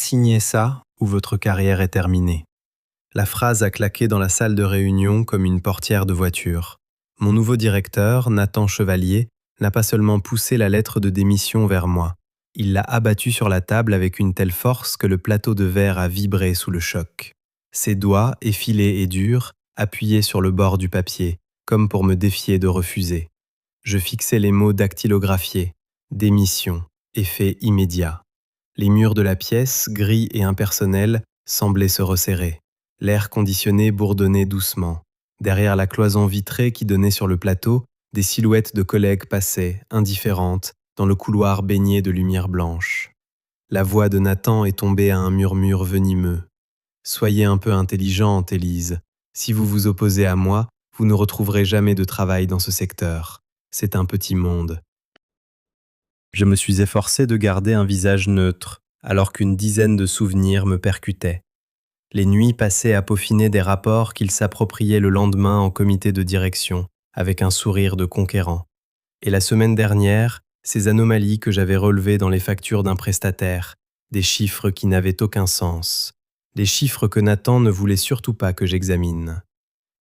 signez ça ou votre carrière est terminée. La phrase a claqué dans la salle de réunion comme une portière de voiture. Mon nouveau directeur, Nathan Chevalier, n'a pas seulement poussé la lettre de démission vers moi. Il l'a abattue sur la table avec une telle force que le plateau de verre a vibré sous le choc. Ses doigts, effilés et durs, appuyaient sur le bord du papier, comme pour me défier de refuser. Je fixais les mots dactylographiés. Démission, effet immédiat. Les murs de la pièce, gris et impersonnels, semblaient se resserrer. L'air conditionné bourdonnait doucement. Derrière la cloison vitrée qui donnait sur le plateau, des silhouettes de collègues passaient, indifférentes, dans le couloir baigné de lumière blanche. La voix de Nathan est tombée à un murmure venimeux. « Soyez un peu intelligente, Élise. Si vous vous opposez à moi, vous ne retrouverez jamais de travail dans ce secteur. C'est un petit monde. » Je me suis efforcé de garder un visage neutre, alors qu'une dizaine de souvenirs me percutaient. Les nuits passées à peaufiner des rapports qu'il s'appropriait le lendemain en comité de direction, avec un sourire de conquérant. Et la semaine dernière, ces anomalies que j'avais relevées dans les factures d'un prestataire, des chiffres qui n'avaient aucun sens, des chiffres que Nathan ne voulait surtout pas que j'examine.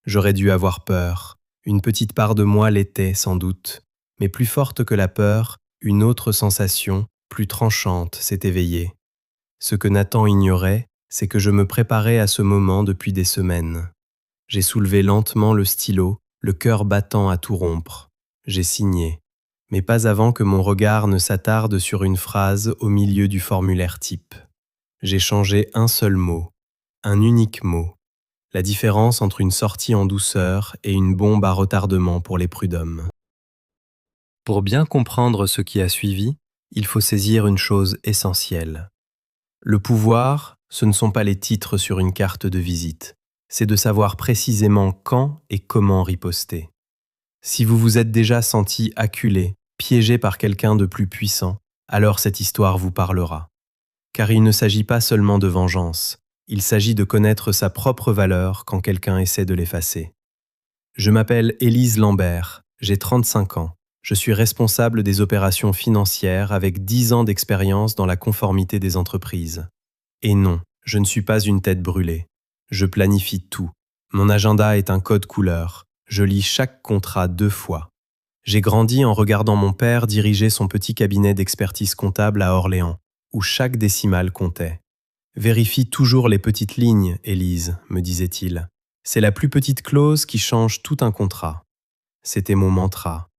J'aurais dû avoir peur, une petite part de moi l'était sans doute, mais plus forte que la peur, une autre sensation, plus tranchante, s'est éveillée. Ce que Nathan ignorait, c'est que je me préparais à ce moment depuis des semaines. J'ai soulevé lentement le stylo, le cœur battant à tout rompre. J'ai signé, mais pas avant que mon regard ne s'attarde sur une phrase au milieu du formulaire type. J'ai changé un seul mot, un unique mot. La différence entre une sortie en douceur et une bombe à retardement pour les prud'hommes. Pour bien comprendre ce qui a suivi, il faut saisir une chose essentielle. Le pouvoir, ce ne sont pas les titres sur une carte de visite, c'est de savoir précisément quand et comment riposter. Si vous vous êtes déjà senti acculé, piégé par quelqu'un de plus puissant, alors cette histoire vous parlera. Car il ne s'agit pas seulement de vengeance, il s'agit de connaître sa propre valeur quand quelqu'un essaie de l'effacer. Je m'appelle Élise Lambert, j'ai 35 ans. Je suis responsable des opérations financières avec 10 ans d'expérience dans la conformité des entreprises. Et non, je ne suis pas une tête brûlée. Je planifie tout. Mon agenda est un code couleur. Je lis chaque contrat 2 fois. J'ai grandi en regardant mon père diriger son petit cabinet d'expertise comptable à Orléans, où chaque décimale comptait. « Vérifie toujours les petites lignes, Élise, me disait-il. C'est la plus petite clause qui change tout un contrat. » C'était mon mantra.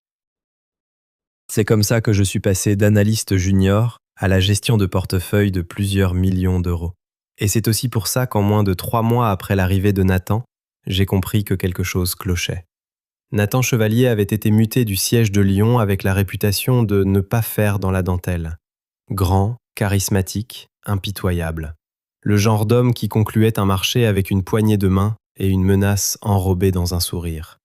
C'est comme ça que je suis passé d'analyste junior à la gestion de portefeuille de plusieurs millions d'euros. Et c'est aussi pour ça qu'en moins de 3 mois après l'arrivée de Nathan, j'ai compris que quelque chose clochait. Nathan Chevalier avait été muté du siège de Lyon avec la réputation de ne pas faire dans la dentelle. Grand, charismatique, impitoyable. Le genre d'homme qui concluait un marché avec une poignée de main et une menace enrobée dans un sourire.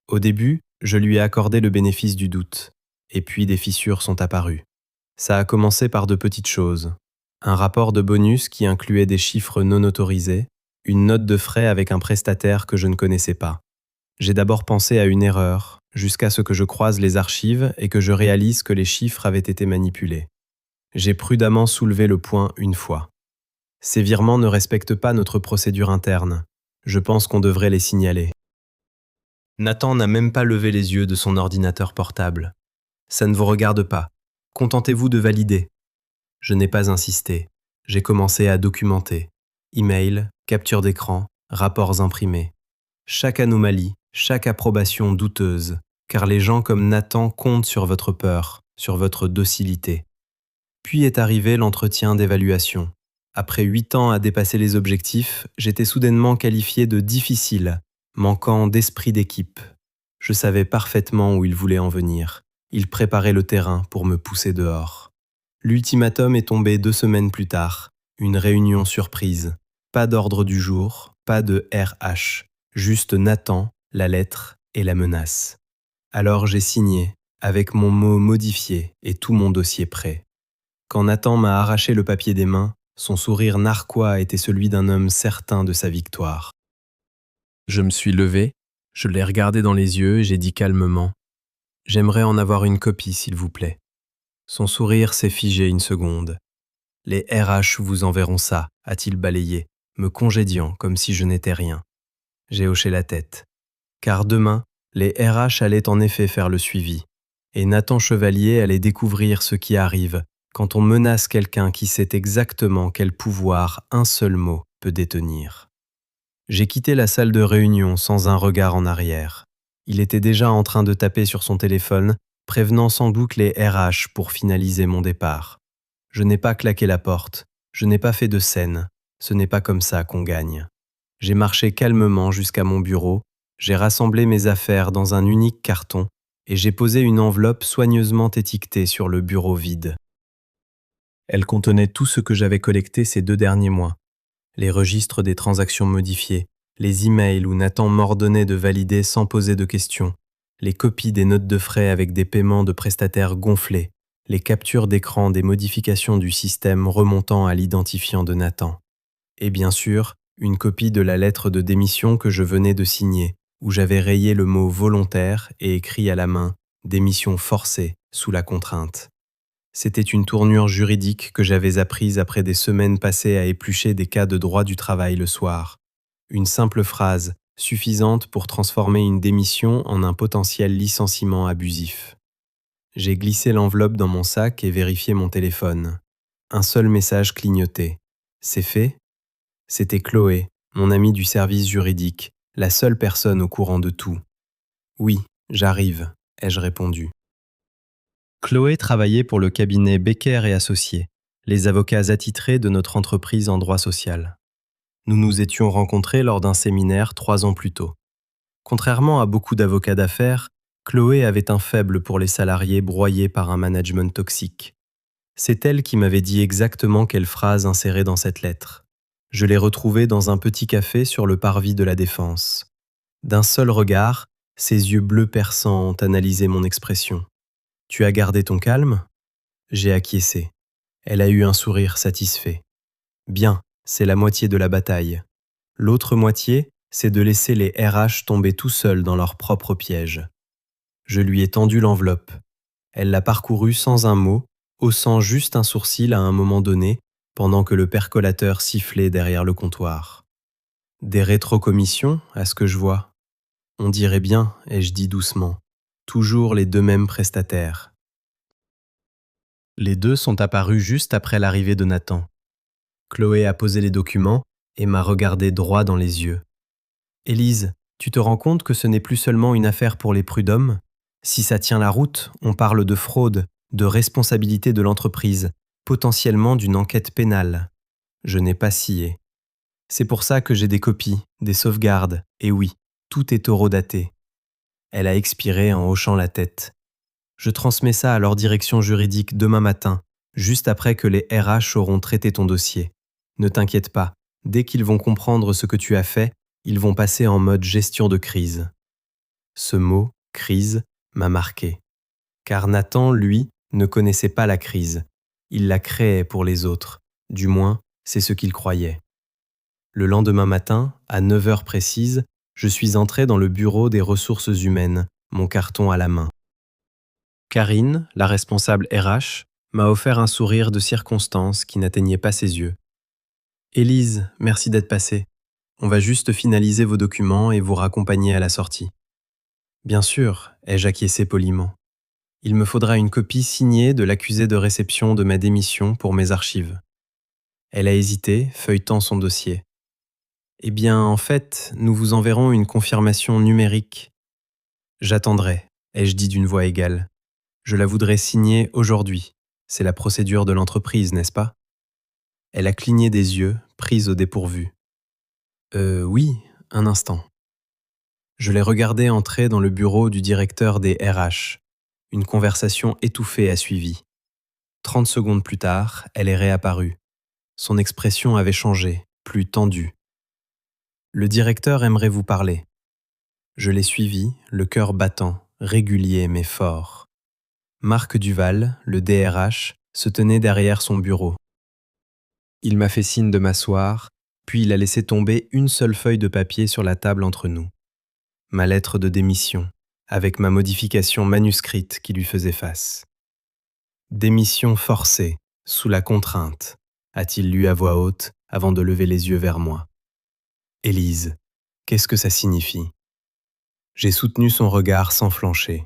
Au début, je lui ai accordé le bénéfice du doute. Et puis des fissures sont apparues. Ça a commencé par de petites choses. Un rapport de bonus qui incluait des chiffres non autorisés, une note de frais avec un prestataire que je ne connaissais pas. J'ai d'abord pensé à une erreur, jusqu'à ce que je croise les archives et que je réalise que les chiffres avaient été manipulés. J'ai prudemment soulevé le point une fois. Ces virements ne respectent pas notre procédure interne. Je pense qu'on devrait les signaler. Nathan n'a même pas levé les yeux de son ordinateur portable. Ça ne vous regarde pas. Contentez-vous de valider. Je n'ai pas insisté. J'ai commencé à documenter. Email, capture d'écran, rapports imprimés. Chaque anomalie, chaque approbation douteuse, car les gens comme Nathan comptent sur votre peur, sur votre docilité. Puis est arrivé l'entretien d'évaluation. Après 8 ans à dépasser les objectifs, j'étais soudainement qualifié de difficile, manquant d'esprit d'équipe. Je savais parfaitement où il voulait en venir. Il préparait le terrain pour me pousser dehors. L'ultimatum est tombé 2 semaines plus tard. Une réunion surprise. Pas d'ordre du jour, pas de RH. Juste Nathan, la lettre et la menace. Alors j'ai signé, avec mon mot modifié et tout mon dossier prêt. Quand Nathan m'a arraché le papier des mains, son sourire narquois était celui d'un homme certain de sa victoire. Je me suis levé, je l'ai regardé dans les yeux et j'ai dit calmement « J'aimerais en avoir une copie, s'il vous plaît. » Son sourire s'est figé une seconde. Les RH vous enverront ça, a-t-il balayé, me congédiant comme si je n'étais rien. J'ai hoché la tête. Car demain, les RH allaient en effet faire le suivi. Et Nathan Chevalier allait découvrir ce qui arrive quand on menace quelqu'un qui sait exactement quel pouvoir un seul mot peut détenir. J'ai quitté la salle de réunion sans un regard en arrière. Il était déjà en train de taper sur son téléphone, prévenant sans doute les RH pour finaliser mon départ. Je n'ai pas claqué la porte, je n'ai pas fait de scène, ce n'est pas comme ça qu'on gagne. J'ai marché calmement jusqu'à mon bureau, j'ai rassemblé mes affaires dans un unique carton et j'ai posé une enveloppe soigneusement étiquetée sur le bureau vide. Elle contenait tout ce que j'avais collecté ces 2 derniers mois. Les registres des transactions modifiées, les emails où Nathan m'ordonnait de valider sans poser de questions, les copies des notes de frais avec des paiements de prestataires gonflés, les captures d'écran des modifications du système remontant à l'identifiant de Nathan. Et bien sûr, une copie de la lettre de démission que je venais de signer, où j'avais rayé le mot volontaire et écrit à la main « démission forcée sous la contrainte ». C'était une tournure juridique que j'avais apprise après des semaines passées à éplucher des cas de droit du travail le soir. Une simple phrase, suffisante pour transformer une démission en un potentiel licenciement abusif. J'ai glissé l'enveloppe dans mon sac et vérifié mon téléphone. Un seul message clignotait. C'est fait ? C'était Chloé, mon amie du service juridique, la seule personne au courant de tout. Oui, j'arrive, ai-je répondu. Chloé travaillait pour le cabinet Becker et Associés, les avocats attitrés de notre entreprise en droit social. Nous nous étions rencontrés lors d'un séminaire 3 ans plus tôt. Contrairement à beaucoup d'avocats d'affaires, Chloé avait un faible pour les salariés broyés par un management toxique. C'est elle qui m'avait dit exactement quelle phrase insérer dans cette lettre. Je l'ai retrouvée dans un petit café sur le parvis de la Défense. D'un seul regard, ses yeux bleus perçants ont analysé mon expression. « Tu as gardé ton calme ?» J'ai acquiescé. Elle a eu un sourire satisfait. « Bien, c'est la moitié de la bataille. L'autre moitié, c'est de laisser les RH tomber tout seuls dans leur propre piège. » Je lui ai tendu l'enveloppe. Elle l'a parcourue sans un mot, haussant juste un sourcil à un moment donné, pendant que le percolateur sifflait derrière le comptoir. « Des rétrocommissions, à ce que je vois. On dirait bien, ai-je dit doucement. Toujours les 2 mêmes prestataires. » Les 2 sont apparus juste après l'arrivée de Nathan. Chloé a posé les documents et m'a regardé droit dans les yeux. « Élise, tu te rends compte que ce n'est plus seulement une affaire pour les prud'hommes ? Si ça tient la route, on parle de fraude, de responsabilité de l'entreprise, potentiellement d'une enquête pénale. » Je n'ai pas scié. C'est pour ça que j'ai des copies, des sauvegardes, et oui, tout est horodaté. Elle a expiré en hochant la tête. Je transmets ça à leur direction juridique demain matin, juste après que les RH auront traité ton dossier. Ne t'inquiète pas, dès qu'ils vont comprendre ce que tu as fait, ils vont passer en mode gestion de crise. Ce mot, crise, m'a marqué. Car Nathan, lui, ne connaissait pas la crise. Il la créait pour les autres. Du moins, c'est ce qu'il croyait. Le lendemain matin, à 9 heures précises, je suis entré dans le bureau des ressources humaines, mon carton à la main. Karine, la responsable RH, m'a offert un sourire de circonstance qui n'atteignait pas ses yeux. « Élise, merci d'être passée. On va juste finaliser vos documents et vous raccompagner à la sortie. » « Bien sûr, ai-je acquiescé poliment. Il me faudra une copie signée de l'accusé de réception de ma démission pour mes archives. » Elle a hésité, feuilletant son dossier. « Eh bien, en fait, nous vous enverrons une confirmation numérique. »« J'attendrai, ai-je dit d'une voix égale. Je la voudrais signée aujourd'hui. C'est la procédure de l'entreprise, n'est-ce pas ?» Elle a cligné des yeux, prise au dépourvu. « Oui, un instant. » Je l'ai regardée entrer dans le bureau du directeur des RH. Une conversation étouffée a suivi. 30 secondes plus tard, elle est réapparue. Son expression avait changé, plus tendue. « Le directeur aimerait vous parler. » Je l'ai suivi, le cœur battant, régulier mais fort. Marc Duval, le DRH, se tenait derrière son bureau. Il m'a fait signe de m'asseoir, puis il a laissé tomber une seule feuille de papier sur la table entre nous. Ma lettre de démission, avec ma modification manuscrite qui lui faisait face. Démission forcée, sous la contrainte. a-t-il lu à voix haute avant de lever les yeux vers moi. Élise, qu'est-ce que ça signifie? J'ai soutenu son regard sans flancher.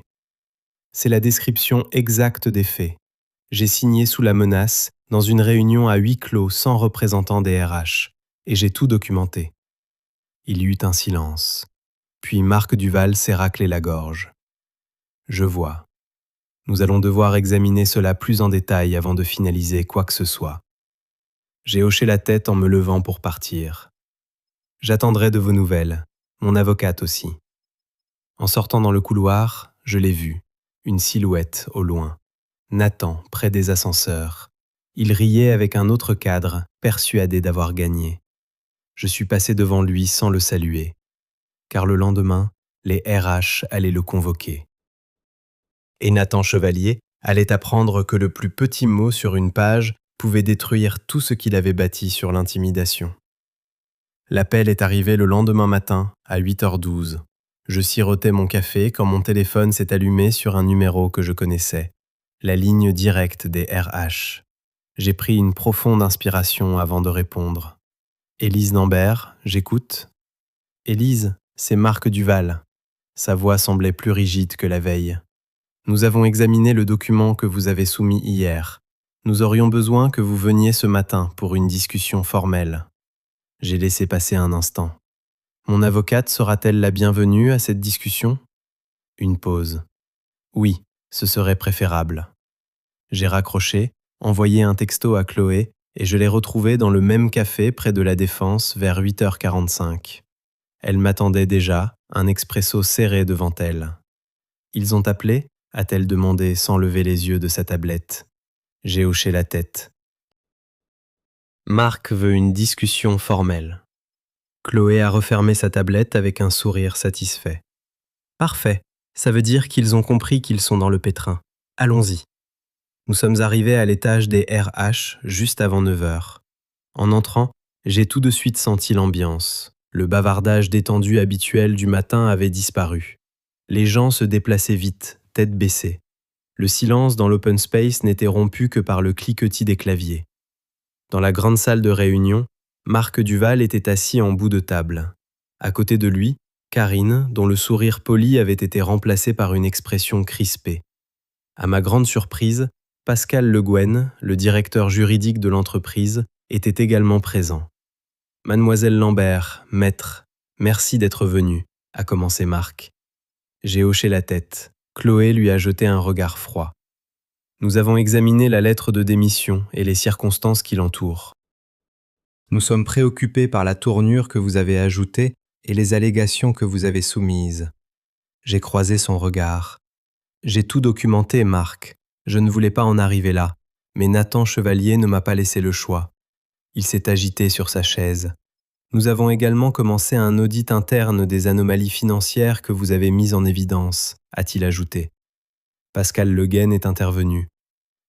C'est la description exacte des faits. J'ai signé sous la menace, dans une réunion à huis clos sans représentant des RH, et j'ai tout documenté. Il y eut un silence. Puis Marc Duval s'est raclé la gorge. Je vois. Nous allons devoir examiner cela plus en détail avant de finaliser quoi que ce soit. J'ai hoché la tête en me levant pour partir. J'attendrai de vos nouvelles, mon avocate aussi. En sortant dans le couloir, je l'ai vu, une silhouette au loin. Nathan, près des ascenseurs. Il riait avec un autre cadre, persuadé d'avoir gagné. Je suis passé devant lui sans le saluer, car le lendemain, les RH allaient le convoquer. Et Nathan Chevalier allait apprendre que le plus petit mot sur une page pouvait détruire tout ce qu'il avait bâti sur l'intimidation. L'appel est arrivé le lendemain matin, à 8h12. Je sirotais mon café quand mon téléphone s'est allumé sur un numéro que je connaissais, la ligne directe des RH. J'ai pris une profonde inspiration avant de répondre. Élise Lambert, j'écoute. Élise, c'est Marc Duval. Sa voix semblait plus rigide que la veille. Nous avons examiné le document que vous avez soumis hier. Nous aurions besoin que vous veniez ce matin pour une discussion formelle. J'ai laissé passer un instant. Mon avocate sera-t-elle la bienvenue à cette discussion? Une pause. Oui, ce serait préférable. J'ai raccroché, envoyé un texto à Chloé et je l'ai retrouvée dans le même café près de la Défense vers 8h45. Elle m'attendait déjà, un expresso serré devant elle. Ils ont appelé? A-t-elle demandé sans lever les yeux de sa tablette. J'ai hoché la tête. Marc veut une discussion formelle. Chloé a refermé sa tablette avec un sourire satisfait. Parfait, ça veut dire qu'ils ont compris qu'ils sont dans le pétrin. Allons-y. Nous sommes arrivés à l'étage des RH juste avant 9h. En entrant, j'ai tout de suite senti l'ambiance. Le bavardage détendu habituel du matin avait disparu. Les gens se déplaçaient vite, tête baissée. Le silence dans l'open space n'était rompu que par le cliquetis des claviers. Dans la grande salle de réunion, Marc Duval était assis en bout de table. À côté de lui, Karine, dont le sourire poli avait été remplacé par une expression crispée. À ma grande surprise, Pascal Le Guen, le directeur juridique de l'entreprise, était également présent. « Mademoiselle Lambert, maître, merci d'être venue », a commencé Marc. J'ai hoché la tête. Chloé lui a jeté un regard froid. Nous avons examiné la lettre de démission et les circonstances qui l'entourent. Nous sommes préoccupés par la tournure que vous avez ajoutée et les allégations que vous avez soumises. J'ai croisé son regard. J'ai tout documenté, Marc. Je ne voulais pas en arriver là, mais Nathan Chevalier ne m'a pas laissé le choix. Il s'est agité sur sa chaise. Nous avons également commencé un audit interne des anomalies financières que vous avez mises en évidence, a-t-il ajouté. Pascal Le Guen est intervenu.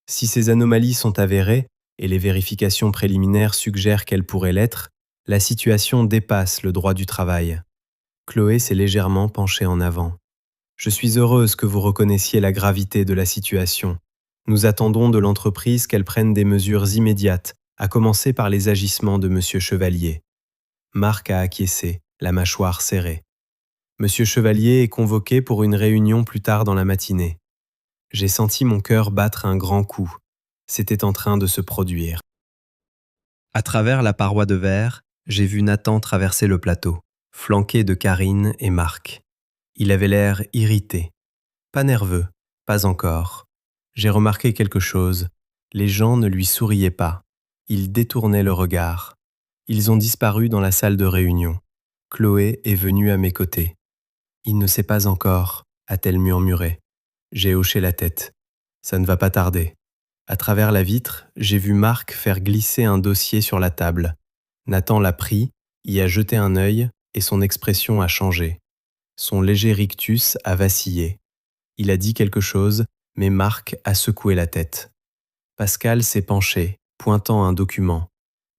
Si ces anomalies sont avérées, et les vérifications préliminaires suggèrent qu'elles pourraient l'être, la situation dépasse le droit du travail. Chloé s'est légèrement penchée en avant. Je suis heureuse que vous reconnaissiez la gravité de la situation. Nous attendons de l'entreprise qu'elle prenne des mesures immédiates, à commencer par les agissements de M. Chevalier. Marc a acquiescé, la mâchoire serrée. M. Chevalier est convoqué pour une réunion plus tard dans la matinée. J'ai senti mon cœur battre un grand coup. C'était en train de se produire. À travers la paroi de verre, j'ai vu Nathan traverser le plateau, flanqué de Karine et Marc. Il avait l'air irrité. Pas nerveux, pas encore. J'ai remarqué quelque chose. Les gens ne lui souriaient pas. Ils détournaient le regard. Ils ont disparu dans la salle de réunion. Chloé est venue à mes côtés. « Il ne sait pas encore », a-t-elle murmuré. J'ai hoché la tête. Ça ne va pas tarder. À travers la vitre, j'ai vu Marc faire glisser un dossier sur la table. Nathan l'a pris, y a jeté un œil et son expression a changé. Son léger rictus a vacillé. Il a dit quelque chose, mais Marc a secoué la tête. Pascal s'est penché, pointant un document.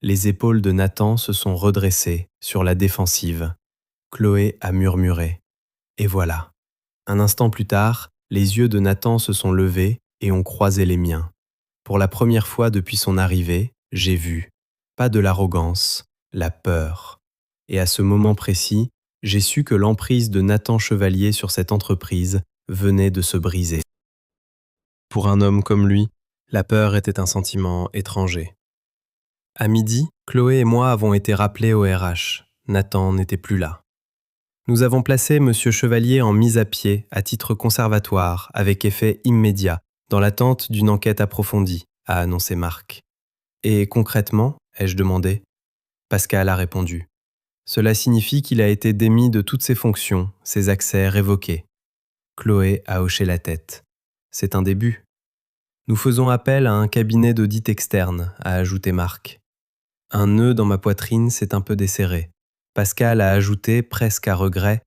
Les épaules de Nathan se sont redressées, sur la défensive. Chloé a murmuré. Et voilà. Un instant plus tard, les yeux de Nathan se sont levés et ont croisé les miens. Pour la première fois depuis son arrivée, J'ai vu, pas de l'arrogance, la peur. Et à ce moment précis, j'ai su que l'emprise de Nathan Chevalier sur cette entreprise venait de se briser. Pour un homme comme lui, la peur était un sentiment étranger. À midi, Chloé et moi avons été rappelés au RH. Nathan n'était plus là. Nous avons placé M. Chevalier en mise à pied à titre conservatoire avec effet immédiat, dans l'attente d'une enquête approfondie, a annoncé Marc. Et concrètement, ai-je demandé. Pascal a répondu. Cela signifie qu'il a été démis de toutes ses fonctions, ses accès révoqués. Chloé a hoché la tête. C'est un début. Nous faisons appel à un cabinet d'audit externe, a ajouté Marc. Un nœud dans ma poitrine s'est un peu desserré. Pascal a ajouté, presque à regret,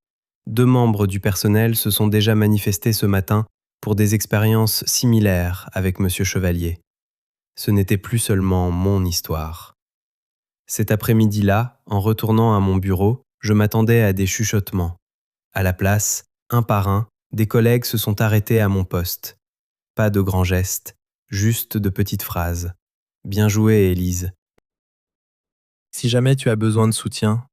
2 membres du personnel se sont déjà manifestés ce matin pour des expériences similaires avec M. Chevalier. Ce n'était plus seulement mon histoire. Cet après-midi-là, en retournant à mon bureau, je m'attendais à des chuchotements. À la place, un par un, des collègues se sont arrêtés à mon poste. Pas de grands gestes, juste de petites phrases. Bien joué, Élise. Si jamais tu as besoin de soutien,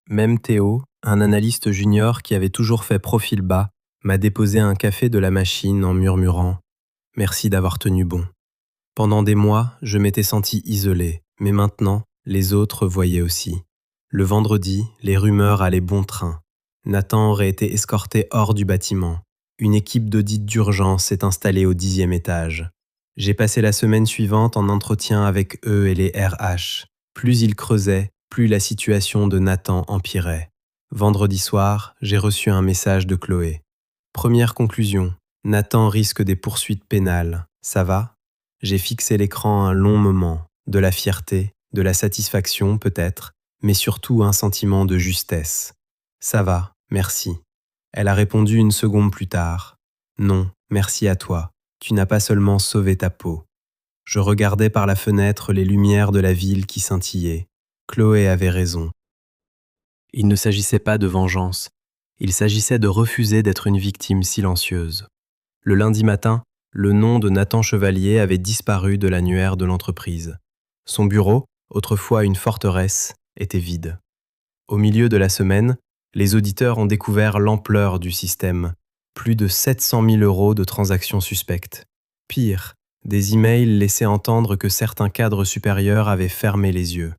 même Théo, un analyste junior qui avait toujours fait profil bas, m'a déposé un café de la machine en murmurant « Merci d'avoir tenu bon ». Pendant des mois, je m'étais senti isolé, mais maintenant, les autres voyaient aussi. Le vendredi, les rumeurs allaient bon train. Nathan aurait été escorté hors du bâtiment. Une équipe d'audit d'urgence s'est installée au 10e étage. J'ai passé la semaine suivante en entretien avec eux et les RH. Plus ils creusaient, plus la situation de Nathan empirait. Vendredi soir, j'ai reçu un message de Chloé. Première conclusion, Nathan risque des poursuites pénales. Ça va ? J'ai fixé l'écran un long moment, de la fierté, de la satisfaction peut-être, mais surtout un sentiment de justesse. Ça va, merci. Elle a répondu une seconde plus tard. Non, merci à toi, tu n'as pas seulement sauvé ta peau. Je regardais par la fenêtre les lumières de la ville qui scintillaient. Chloé avait raison. Il ne s'agissait pas de vengeance, il s'agissait de refuser d'être une victime silencieuse. Le lundi matin, le nom de Nathan Chevalier avait disparu de l'annuaire de l'entreprise. Son bureau, autrefois une forteresse, était vide. Au milieu de la semaine, les auditeurs ont découvert l'ampleur du système. Plus de 700 000 € de transactions suspectes. Pire, des emails laissaient entendre que certains cadres supérieurs avaient fermé les yeux.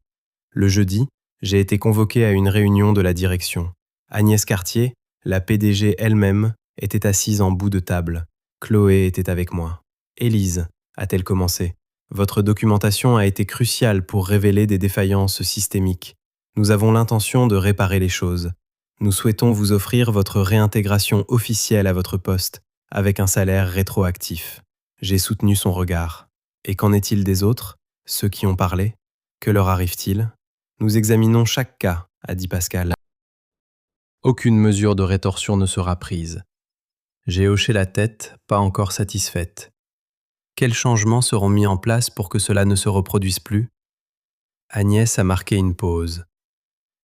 Le jeudi, j'ai été convoqué à une réunion de la direction. Agnès Cartier, la PDG elle-même, était assise en bout de table. Chloé était avec moi. « Élise », a-t-elle commencé, « votre documentation a été cruciale pour révéler des défaillances systémiques. Nous avons l'intention de réparer les choses. Nous souhaitons vous offrir votre réintégration officielle à votre poste, avec un salaire rétroactif. » J'ai soutenu son regard. « Et qu'en est-il des autres, ceux qui ont parlé ? Que leur arrive-t-il ? » « Nous examinons chaque cas, a dit Pascal. Aucune mesure de rétorsion ne sera prise. J'ai hoché la tête, pas encore satisfaite. Quels changements seront mis en place pour que cela ne se reproduise plus ? Agnès a marqué une pause.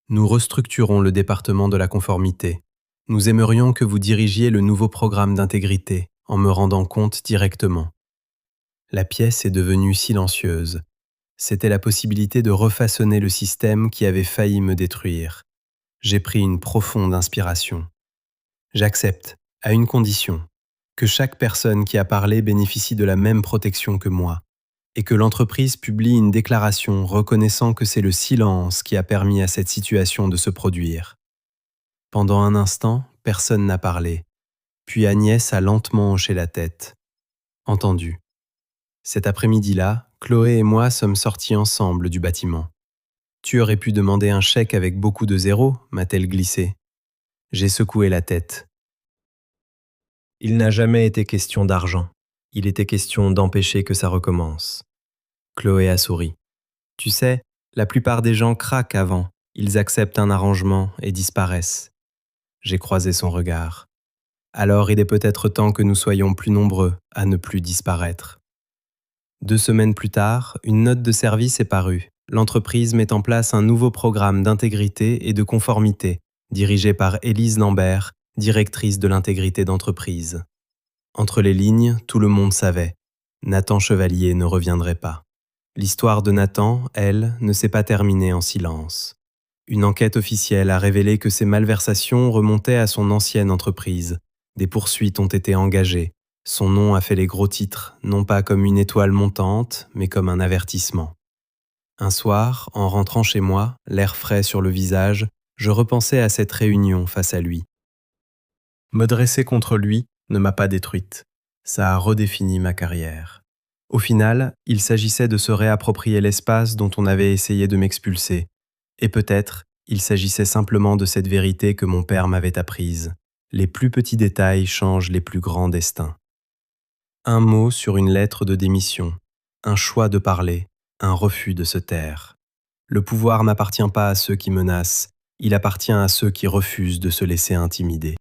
Nous restructurons le département de la conformité. Nous aimerions que vous dirigiez le nouveau programme d'intégrité en me rendant compte directement. La pièce est devenue silencieuse. C'était la possibilité de refaçonner le système qui avait failli me détruire. J'ai pris une profonde inspiration. J'accepte, à une condition, que chaque personne qui a parlé bénéficie de la même protection que moi, et que l'entreprise publie une déclaration reconnaissant que c'est le silence qui a permis à cette situation de se produire. Pendant un instant, personne n'a parlé, puis Agnès a lentement hoché la tête. Entendu. Cet après-midi-là, Chloé et moi sommes sortis ensemble du bâtiment. « Tu aurais pu demander un chèque avec beaucoup de zéros » m'a-t-elle glissé. J'ai secoué la tête. Il n'a jamais été question d'argent. Il était question d'empêcher que ça recommence. Chloé a souri. Tu sais, la plupart des gens craquent avant. Ils acceptent un arrangement et disparaissent. J'ai croisé son regard. Alors il est peut-être temps que nous soyons plus nombreux à ne plus disparaître. 2 semaines plus tard, une note de service est parue. L'entreprise met en place un nouveau programme d'intégrité et de conformité, dirigé par Élise Lambert, directrice de l'intégrité d'entreprise. Entre les lignes, tout le monde savait. Nathan Chevalier ne reviendrait pas. L'histoire de Nathan, elle, ne s'est pas terminée en silence. Une enquête officielle a révélé que ces malversations remontaient à son ancienne entreprise. Des poursuites ont été engagées. Son nom a fait les gros titres, non pas comme une étoile montante, mais comme un avertissement. Un soir, en rentrant chez moi, l'air frais sur le visage, je repensais à cette réunion face à lui. Me dresser contre lui ne m'a pas détruite. Ça a redéfini ma carrière. Au final, il s'agissait de se réapproprier l'espace dont on avait essayé de m'expulser. Et peut-être, il s'agissait simplement de cette vérité que mon père m'avait apprise. Les plus petits détails changent les plus grands destins. Un mot sur une lettre de démission, un choix de parler, un refus de se taire. Le pouvoir n'appartient pas à ceux qui menacent, il appartient à ceux qui refusent de se laisser intimider.